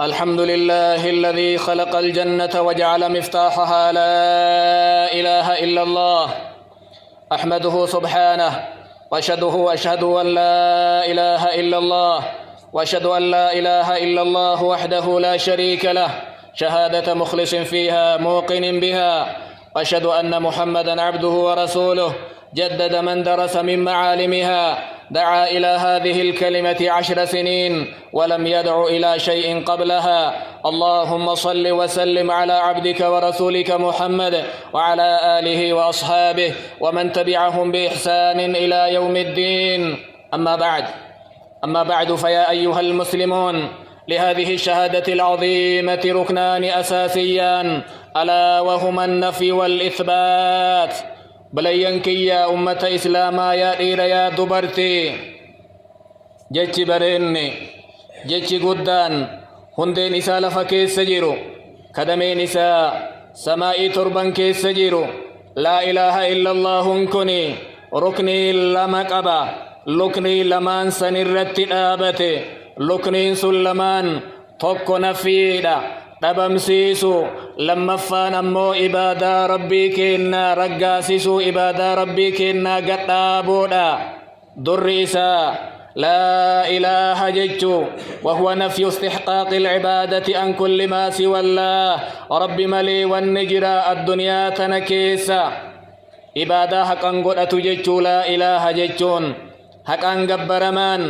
الحمد لله الذي خلق الجنة وجعل مفتاحها لا إله إلا الله. أحمده سبحانه وأشهد أن لا إله إلا الله، وأشهد أن لا إله إلا الله وحده لا شريك له شهادة مخلص فيها موقن بها. وأشهد أن محمدا عبده ورسوله جدد من درس من معالمها، دعا إلى هذه الكلمة 10 سنين ولم يدع إلى شيء قبلها. اللهم صل وسلم على عبدك ورسولك محمد وعلى آله وأصحابه ومن تبعهم بإحسان إلى يوم الدين. أما بعد فيا أيها المسلمون، لهذه الشهادة العظيمة ركنان أساسيان، ألا وهما النفي والإثبات. بلينكي يا أمة إسلاما يا إير يا دبرتي، جتش بريني جتش قدان هندين إسا لفا كيس جيرو، كدمين إسا سمائي تربان كيس جيرو. لا إله إلا الله هنكني ركني لما قبا لكني لمان سنرت آبتي لكني سلمان توكو نفيدا dhabamsiisu. Lammaffaan ammoo ibaadaa rabbii keenna raggaasisu, ibaadaa rabbii keenna gadhaabuudha. Durri isaa لا إله ججو، وهو نفي استحقاق العبادة عن كل ما سوى الله. رب ملي والنجرى الدنيا تنكيسا عبادة حقا قد ججو لا إله ججون، حقا قبرمان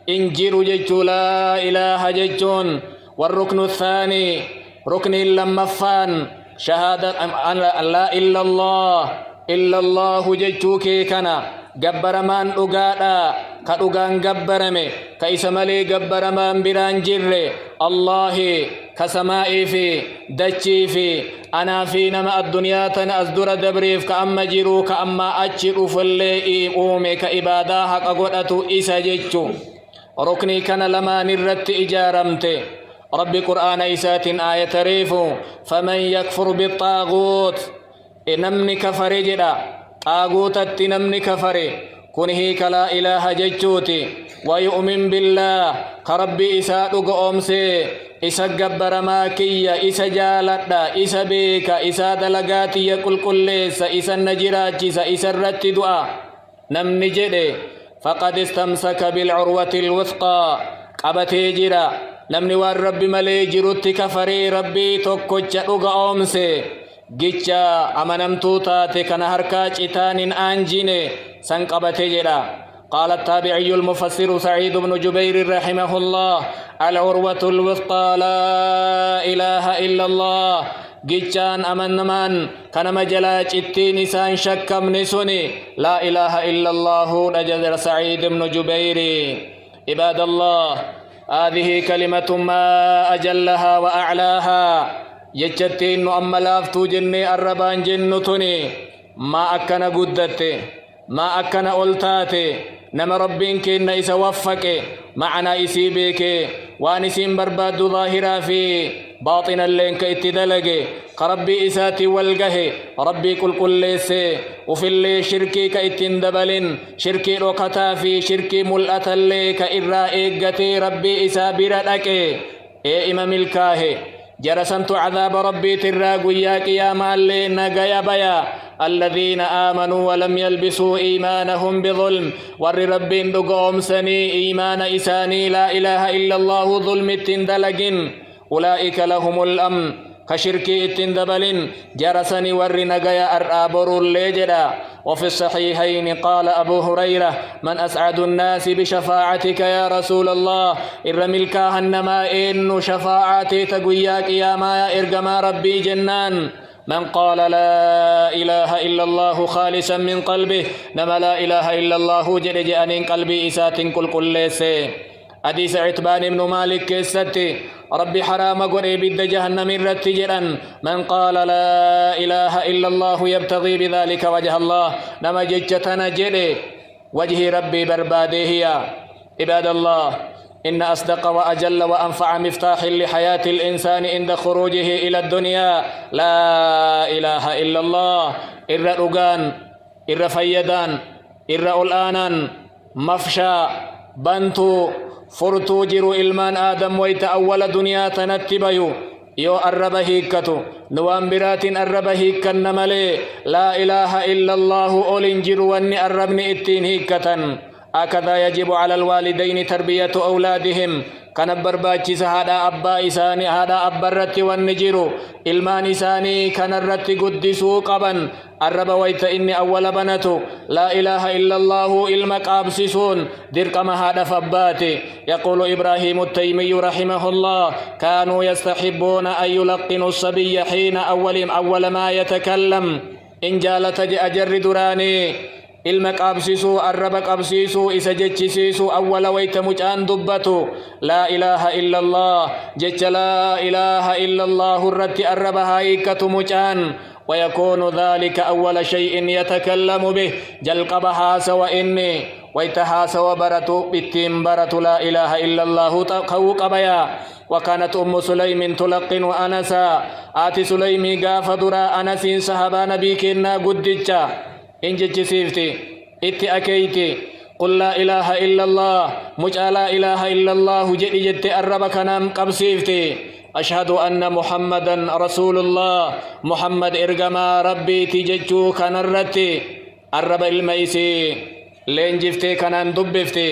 إنجر ججو لا إله ججون. والركن الثاني ركن لمفان شهادة أن لا إلا الله ججوك كنا قبرمان أقادا كأقان قبرمي كإسمالي قبرمان بران جر الله كسمائي في دجي في أنا في نما الدنيا تنأزدر دبريف كأما جرو كأما أجر فاللي أومي كإبادا حق قدأتو إسا ججو. ركني كان لما نرت إجارمتي رب قرآن إسات آية ريفو فمن يكفر بالطاغوت نمني كفر جدا طاغوت نمني كفر كنه كلا إله ججوتي ويؤمن بالله كربي إسات قومسي إسا قبر ماكية إسا جالتا إسا بيكا إسا دلقاتي يقول كليس إسا النجراجس إسا الرت دعا نمني جدي فقد استمسك بالعروة الوثقى قبتي جرا. نمني وان ربي ملي جروتي كفري ربي توكوچا دوغا أمسي جيچا أمنمتو تاتي كان هركاچ إتان آنجيني سنقبتي جرا. قال التابعي المفسر سعيد بن جبير رحمه الله العروة الوثقى لا إله إلا الله. جيچان أمنمان كان مجلاج التين سان شكم نسوني لا إله إلا الله نجد سعيد بن جبير. عباد الله، هذه كلمة ما أجلها وأعلاها. يجتين أما لافتو جني الربان جنتني ما أكنا قدتي ما أكنا ألتاتي نما ربين كينا إسا وفك معنا إسي بيك وانسين برباد ظاهرا في باطنا اللين كإتدلق كربي إساتي والقه ربي كل ليسي وفي اللي شركي كإتندبل شركي روكتا في شركي ملأة اللي كإرائقتي ربي إسا بردك إمام الكاه جرسنت عذاب ربي تراق وياك يا مالي نقيا بيا الذين آمنوا ولم يلبسوا إيمانهم بظلم. ور ربي دقوم سني إيمان إساني لا إله إلا الله ظلم التندلقين أولئك لهم الأمن كشركي التندبل جرسني ور نقيا أرآبر الليجدا. وفي الصحيحين قال أبو هريرة من أسعد الناس بشفاعتك يا رسول الله إرملك هنما إن شفاعتي تقوياك يا ما إرقما ربي جنان. من قال لا إله إلا الله خالصا من قلبه نما لا إله إلا الله جل جأن قلبي إسات كل ليسي. حديث عتبان بن مالك كيستي ربي حرام قريب جهنم الرتجرا من قال لا إله إلا الله يبتغي بذلك وجه الله نما ججتنا جري وجه ربي برباده. عباد الله، إن أصدق وأجل وأنفع مفتاح لحياة الإنسان عند خروجه إلى الدنيا لا إله إلا الله. إر رقان إر فيدان إر ألآنا مفشى بنتو فرتو جرو إلمان آدم ويت أول دنيا تنتبيو يو الرب هيكتو نوان برات الرب هيكن ملي لا إله إلا الله أولين جرو واني الربني اتين هيكتن هكذا يجب على الوالدين تربية أولادهم كان برباچس هذا أبا إساني هذا أبا الرت والنجيرو إلمان إساني كان الرت قدسو قبا الرب ويت إني أول بنتو لا إله إلا الله إلمك أبسسون درقم هذا فباتي يقول إبراهيم التيمي رحمه الله كانوا يستحبون أن يلقنوا الصبي حين أول ما يتكلم إن جالت أجر دراني ilma qabsiisuu arraba qabsiisuu isa jechisiisuu awwala wayta mucaan dubbatu laa ilaaha illa allah jecha laa ilaaha illa allah irratti arraba haayikatu mucaan ويكون ذلك أول شيء يتكلم به جلقبها سوى إني ويتها سوى برتو بالتيم برتو لا إله إلا الله قوق بيا وكانت أم سليم تلقن أنسا آتي سليمي قاف درا أنس صحابا نبيكنا قدجا إنجج سيفتي إتي أكيتي قل لا إله إلا الله مجأ لا إله إلا الله جئي جدت أربك نام قبسيفتي أشهد أن محمدا رسول الله محمد إرقما ربي تججو كنرتي الرب الميسي لين جفتي كنان دبفتي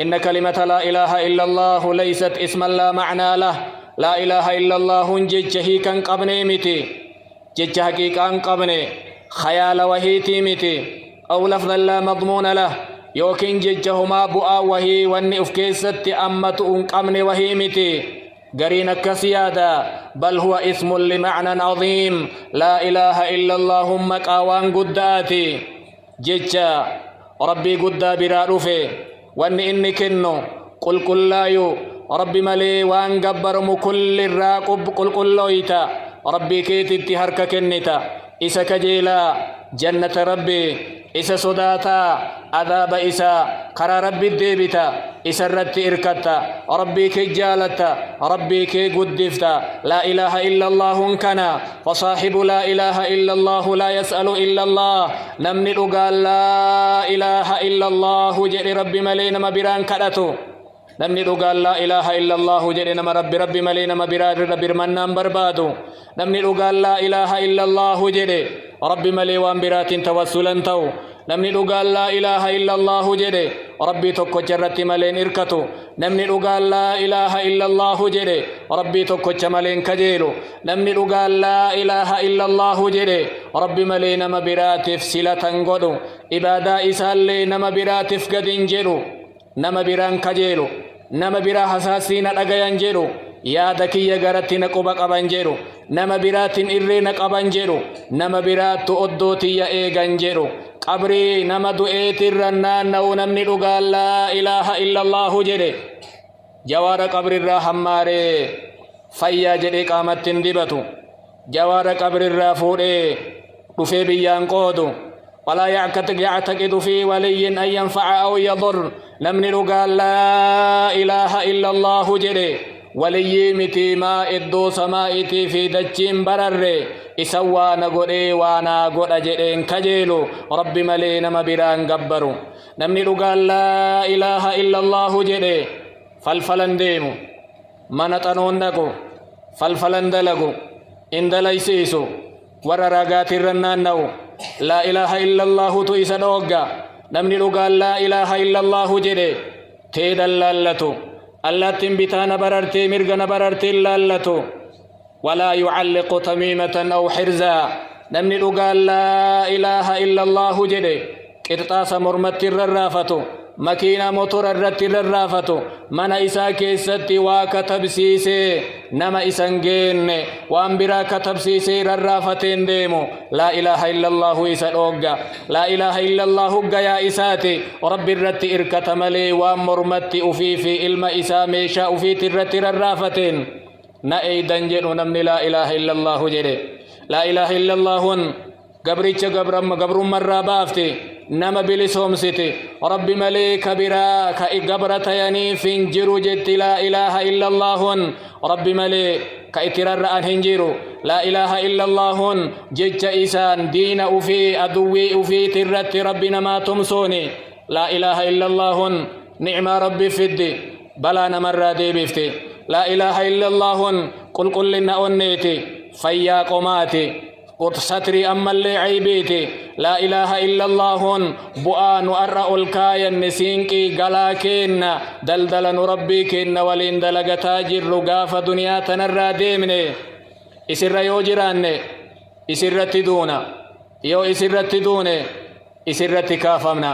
إن كلمة لا إله إلا الله ليست اسما لا معنى له لا إله إلا الله ججه كان قبني متي ججه كان قبني خيال وهيتي متي أو لفظا لا مضمون له يوكين ججهما بؤا وهي واني أفكيست أمت أنقمني وهي متي قرين كسيادا بل هو اسم لمعنى عظيم لا إله إلا الله مكاوان قداتي ججا ربي قدا برارفي واني إني كنو قل كلايو ربي ملي وان قبرم كل الراقب قل كلويتا ربي كيتي تهرك كنتا إسا كجيلا جنة ربي إسا صداتا عذاب إسا قرى ربي الديبتا إسا الرد إركتا ربي كي جالتا ربي كي قدفتا لا إله إلا الله كنا فصاحب لا إله إلا الله لا يسأل إلا الله نمني قال لا إله إلا الله جري ربي ملينا مبران كدتو نمني قال لا إله إلا الله جري نما ربي ملينا مبران ربي منام بربادو نمني قال لا إله إلا الله جري ربي ملي وان برات توسلا تو نمني قال لا إله إلا الله جري ربي توكو جرت ملين إركتو نمني قال لا إله إلا الله جري ربي توكو ملين كجيلو نمني قال لا إله إلا الله جري ربي ملين مبرات فسلة قدو إبادا إسالي نمبرات فقدين جيرو نمبران كجيلو نمبرا حساسين أغيان جيرو يا دكي غرتي نقوب قبان جيرو نما برات إرّي نقبان جيرو نما برات تؤدوتي يا إيغان جيرو قبري نما دؤيت الرنان نو نمني قال لا إله إلا الله جري جوار قبر الرحماري فيا جري قامت دبتو جوار قبر الرافوري رفي بيان قودو ولا يعتقد في ولي أن ينفع أو يضر نمني قال لا إله إلا الله جري ولي متي ما إدو سمائتي في دجين برر إسوانا قري وانا قرى جرين كجيلو ربي ملينا مبران قبرو نمني قال لا إله إلا الله جري فالفلن ديمو منطنون دكو فالفلن دلقو إن دليسيسو ورراقات الرنان نو لا إله إلا الله تيسا دوغا نمني قال لا إله إلا الله جري تيدلالتو التي بتان بررتي مرغن بررتي لالتو ولا يعلق تميمة أو حرزا نمني قال لا إله إلا الله جدي قرطاس مرمت الررافتو مكينة موتور الرت الررافتو من إسا كيستي وكتب سيسي نما إسانجين وانبرا كتب سيسي الرافتين ديمو لا إله إلا الله إسا الأوغا لا إله إلا الله يا إساتي رب الرت إركت ملي ومرمت في إلما إسا ميشا في ترت الرافتين نأيدن جنو نمني لا إله إلا الله جدي لا إله إلا الله قبريتش قبر مرة بافتي نما بلسوم سيتي ربي مليك برا كإقبرة يعني فنجرو جت لا إله إلا الله ربي مليك كإترار هنجرو لا إله إلا الله جت إسان دين أفي أدوي أفي ترت ربنا ما تمسوني لا إله إلا الله نعم ربي فدي بلا نمر ديبفتي لا إله إلا الله قل لنا أنيتي فيا قماتي ستري أما اللي عيبيتي لا إله إلا الله بؤان أرأ الكايا نسينكي قلاكين دلدل نربيكين ولين دلق تاجر رقاف دنيا تنرى ديمني إسر يوجراني إسر تدونا يو إسر تدوني إسر تكافمنا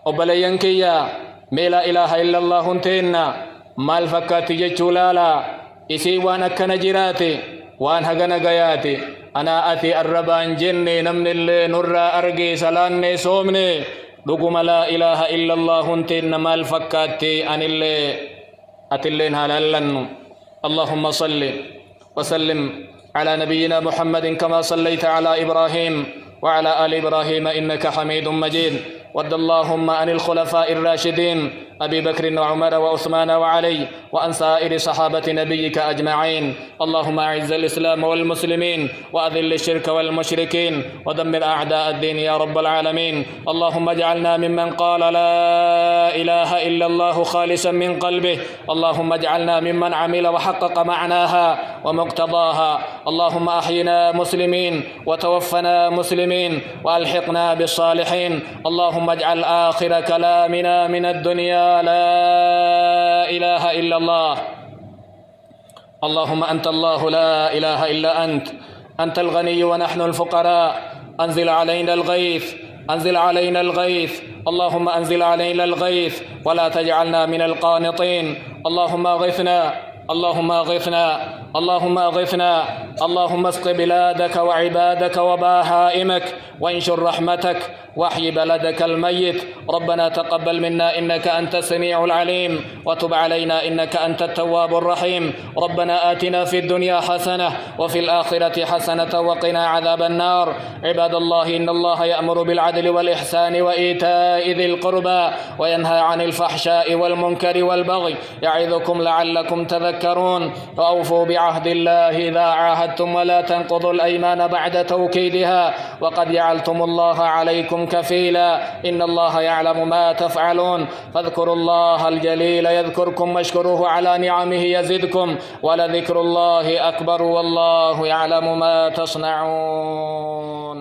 وبلينكيا ما لا إله إلا الله تينا مال فكاتي جتشولالا إسي وانا كنجراتي وان هغنا غياتي أنا أتي الربان جني نمن اللي نرى أرقي سلاني صومني دقم لا إله إلا الله تين مال فكاتي أن اللي أتلين هلالن. اللهم صل وسلم على نبينا محمد كما صليت على إبراهيم وعلى آل إبراهيم إنك حميد مجيد. وارض اللهم عن الخلفاء الراشدين أبي بكر وعمر وعثمان وعلي وعن سائر صحابة نبيك أجمعين. اللهم أعز الإسلام والمسلمين وأذل الشرك والمشركين ودمر أعداء الدين يا رب العالمين. اللهم اجعلنا ممن قال لا إله إلا الله خالصا من قلبه. اللهم اجعلنا ممن عمل وحقق معناها ومقتضاها. اللهم أحينا مسلمين وتوفنا مسلمين وألحقنا بالصالحين. اللهم اجعل آخر كلامنا من الدنيا لا إله إلا الله. اللهم أنت الله لا إله إلا أنت الغني ونحن الفقراء. أنزل علينا الغيث أنزل علينا الغيث. اللهم أنزل علينا الغيث ولا تجعلنا من القانطين. اللهم أغثنا اللهم أغثنا اللهم أغثنا. اللهم اسق بلادك وعبادك وبهائمك وانشر رحمتك واحي بلدك الميت. ربنا تقبل منا إنك أنت السميع العليم وتب علينا إنك أنت التواب الرحيم. ربنا آتنا في الدنيا حسنة وفي الآخرة حسنة وقنا عذاب النار. عباد الله إن الله يأمر بالعدل والإحسان وإيتاء ذي القربى وينهى عن الفحشاء والمنكر والبغي يعظكم لعلكم تذكرون. وأوفوا بعهد الله إذا عاهدتم ولا تنقضوا الأيمان بعد توكيدها وقد جعلتم الله عليكم كفيلا. إن الله يعلم ما تفعلون. فاذكروا الله الجليل يذكركم واشكروه على نعمه يزدكم ولذكر الله أكبر والله يعلم ما تصنعون.